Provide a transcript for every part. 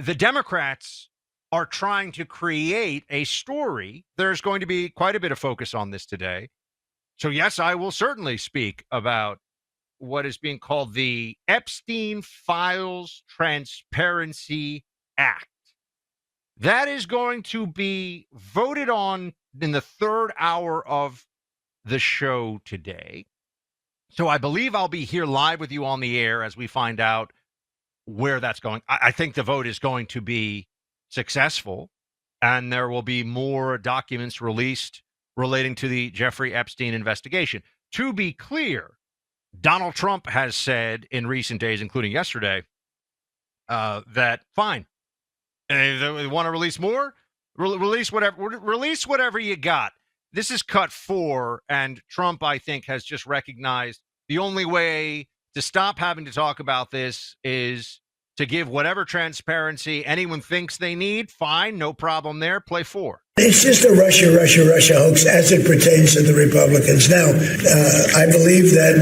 the Democrats are trying to create a story. There's going to be quite a bit of focus on this today. So, yes, I will certainly speak about what is being called the Epstein Files Transparency Act. That is going to be voted on in the third hour of the show today. So I believe I'll be here live with you on the air as we find out where that's going. I think the vote is going to be successful, and there will be more documents released relating to the Jeffrey Epstein investigation. To be clear, Donald Trump has said in recent days, including yesterday, that fine, they want to release more, release whatever you got. This is cut 4, and Trump, I think, has just recognized the only way to stop having to talk about this is to give whatever transparency anyone thinks they need. Fine, no problem there. Play 4. It's just a Russia hoax as it pertains to the Republicans. Now, I believe that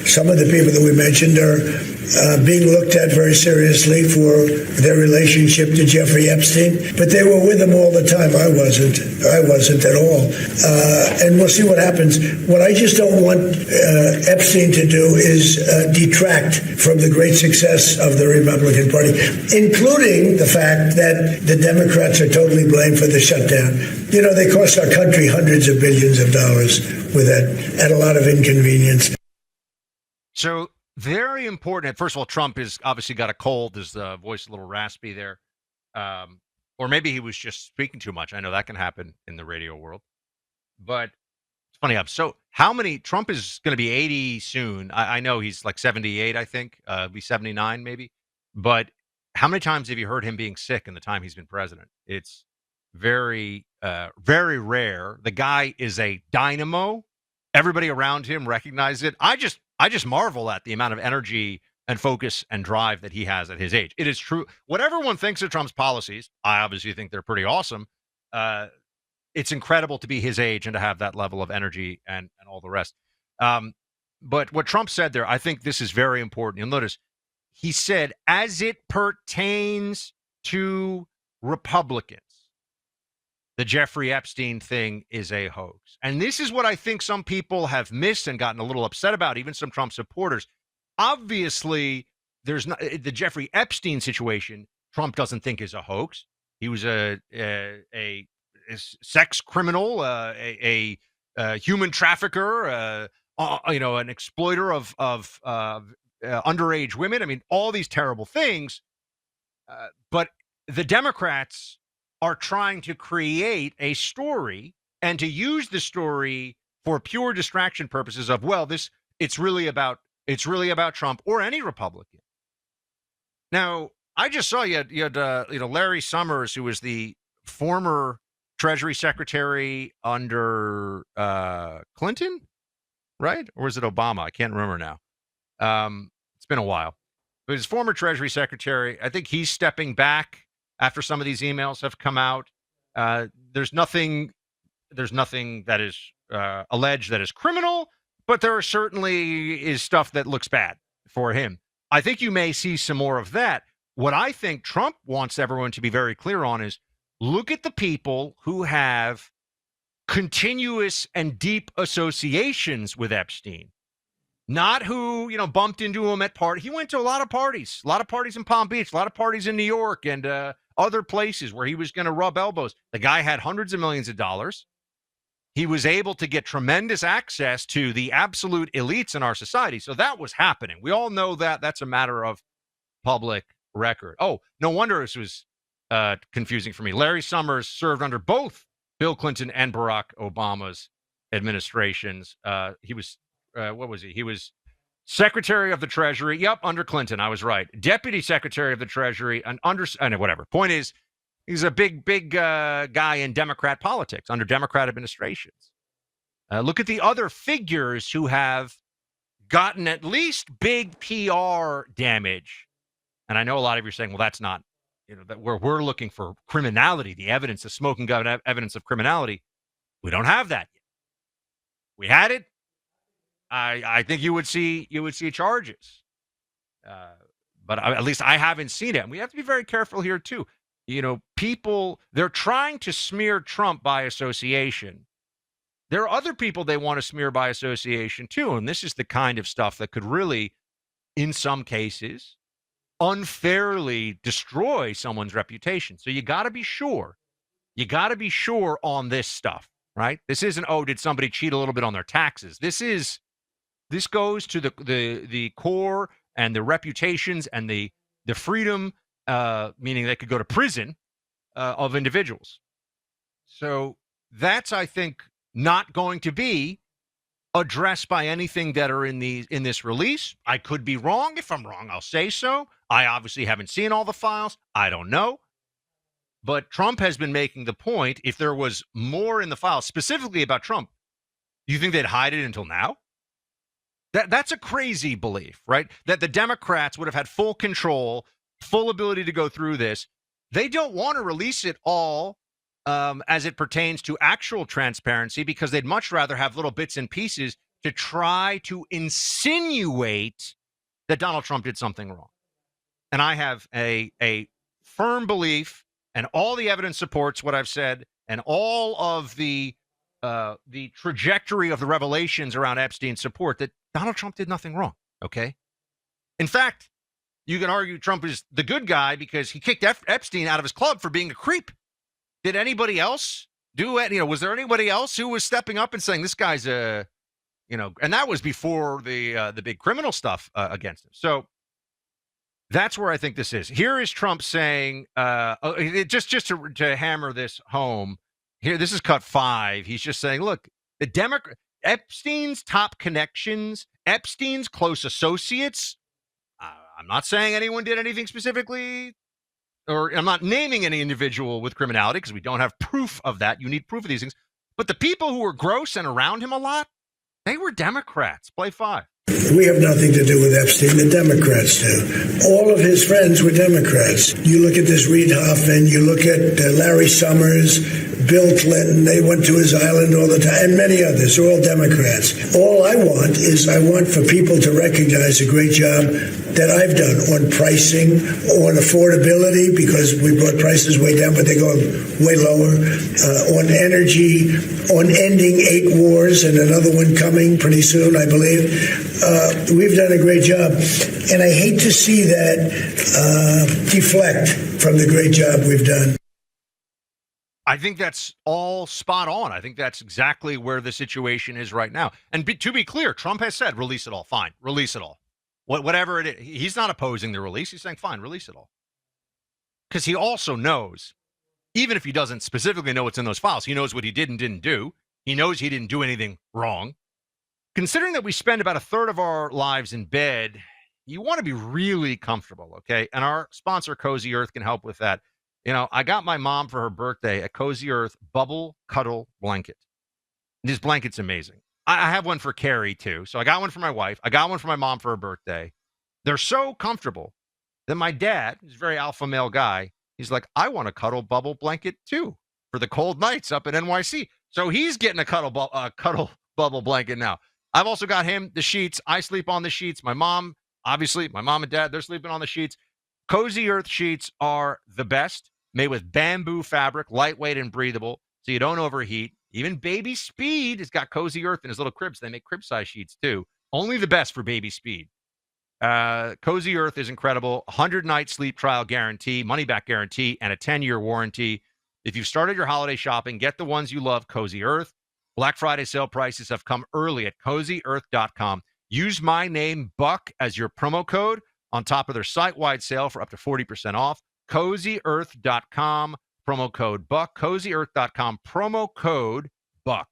some of the people that we mentioned are being looked at very seriously for their relationship to Jeffrey Epstein, but they were with him all the time. I wasn't at all. And we'll see what happens. What I just don't want Epstein to do is detract from the great success of the Republican Party, including the fact that the Democrats are totally blamed for the shutdown. You know, they cost our country hundreds of billions of dollars with that, and a lot of inconvenience. So very important. First of all, Trump has obviously got a cold. His voice a little raspy there. Or maybe he was just speaking too much. I know that can happen in the radio world. But it's funny. Trump is going to be 80 soon. I know he's like 78, I think. Be 79 maybe. But how many times have you heard him being sick in the time he's been president? It's very, very rare. The guy is a dynamo. Everybody around him recognizes it. I just marvel at the amount of energy and focus and drive that he has at his age. It is true. What everyone thinks of Trump's policies, I obviously think they're pretty awesome. It's incredible to be his age and to have that level of energy and all the rest. But what Trump said there, I think this is very important. You'll notice he said, as it pertains to Republicans, the Jeffrey Epstein thing is a hoax. And this is what I think some people have missed and gotten a little upset about, even some Trump supporters. Obviously, there's not the Jeffrey Epstein situation. Trump doesn't think is a hoax. He was a sex criminal, a human trafficker, an exploiter of underage women. I mean, all these terrible things. But the Democrats are trying to create a story and to use the story for pure distraction purposes of, well, it's really about Trump or any Republican. Now, I just saw you had Larry Summers, who was the former Treasury Secretary under Clinton, right? Or was it Obama? I can't remember now. It's been a while. But his former Treasury Secretary, I think he's stepping back after some of these emails have come out. There's nothing that is alleged that is criminal, but there certainly is stuff that looks bad for him. I think you may see some more of that. What I think Trump wants everyone to be very clear on is look at the people who have continuous and deep associations with Epstein. Not who, bumped into him at parties. He went to a lot of parties in Palm Beach, a lot of parties in New York and other places where he was going to rub elbows. The guy had hundreds of millions of dollars. He was able to get tremendous access to the absolute elites in our society. So that was happening. We all know that. That's a matter of public record. Oh, no wonder this was confusing for me. Larry Summers served under both Bill Clinton and Barack Obama's administrations. He was, what was he? He was Secretary of the Treasury. Yep, under Clinton. I was right. Deputy Secretary of the Treasury and whatever. Point is, he's a big guy in Democrat politics under Democrat administrations. Look at the other figures who have gotten at least big PR damage. And I know a lot of you are saying, well, that's not, that we're looking for criminality, the evidence, the smoking gun evidence of criminality. We don't have that yet. We had it. I think you would see charges. but at least I haven't seen it. And we have to be very careful here, too. People, they're trying to smear Trump by association. There are other people they want to smear by association, too. And this is the kind of stuff that could really, in some cases, unfairly destroy someone's reputation. So you got to be sure. You got to be sure on this stuff, right? This isn't, did somebody cheat a little bit on their taxes? This goes to the core and the reputations and the freedom, meaning they could go to prison, of individuals. So that's, I think, not going to be addressed by anything that are in this release. I could be wrong. If I'm wrong, I'll say so. I obviously haven't seen all the files. I don't know. But Trump has been making the point, if there was more in the files, specifically about Trump, you think they'd hide it until now? That's a crazy belief, right? That the Democrats would have had full control, full ability to go through this. They don't want to release it all as it pertains to actual transparency, because they'd much rather have little bits and pieces to try to insinuate that Donald Trump did something wrong. And I have a firm belief, and all the evidence supports what I've said, and all of the trajectory of the revelations around Epstein's support, that Donald Trump did nothing wrong, okay? In fact, you can argue Trump is the good guy because he kicked Epstein out of his club for being a creep. Did anybody else do it? Was there anybody else who was stepping up and saying, this guy's and that was before the big criminal stuff against him. So that's where I think this is. Here is Trump saying, just to hammer this home, here, this is cut 5. He's just saying, look, Epstein's top connections, Epstein's close associates, I'm not saying anyone did anything specifically, or I'm not naming any individual with criminality because we don't have proof of that. You need proof of these things. But the people who were gross and around him a lot, they were Democrats. Play 5. We have nothing to do with Epstein. The Democrats do. All of his friends were Democrats. You look at this Reid Hoffman, you look at Larry Summers, Bill Clinton, they went to his island all the time, and many others. They're all Democrats. All I want for people to recognize a great job that I've done on pricing, on affordability, because we brought prices way down, but they go way lower, on energy, on ending 8 wars, and another one coming pretty soon, I believe. We've done a great job, and I hate to see that deflect from the great job we've done. I think that's all spot on. I think that's exactly where the situation is right now. And to be clear, Trump has said, release it all. Fine, release it all. Whatever it is. He's not opposing the release. He's saying, fine, release it all. Because he also knows, even if he doesn't specifically know what's in those files, he knows what he did and didn't do. He knows he didn't do anything wrong. Considering that we spend about a third of our lives in bed, you want to be really comfortable, okay? And our sponsor, Cozy Earth, can help with that. I got my mom for her birthday a Cozy Earth Bubble Cuddle blanket. This blanket's amazing. I have one for Carrie, too. So I got one for my wife. I got one for my mom for her birthday. They're so comfortable that my dad, who's a very alpha male guy, he's like, I want a cuddle bubble blanket, too, for the cold nights up in NYC. So he's getting a cuddle bubble blanket now. I've also got him the sheets. I sleep on the sheets. My mom, obviously, my mom and dad, they're sleeping on the sheets. Cozy Earth sheets are the best, made with bamboo fabric, lightweight and breathable, so you don't overheat. Even Baby Speed has got Cozy Earth in his little cribs. They make crib-size sheets, too. Only the best for Baby Speed. Cozy Earth is incredible. 100-night sleep trial guarantee, money-back guarantee, and a 10-year warranty. If you've started your holiday shopping, get the ones you love, Cozy Earth. Black Friday sale prices have come early at CozyEarth.com. Use my name, Buck, as your promo code on top of their site-wide sale for up to 40% off. CozyEarth.com, promo code Buck. CozyEarth.com, promo code Buck.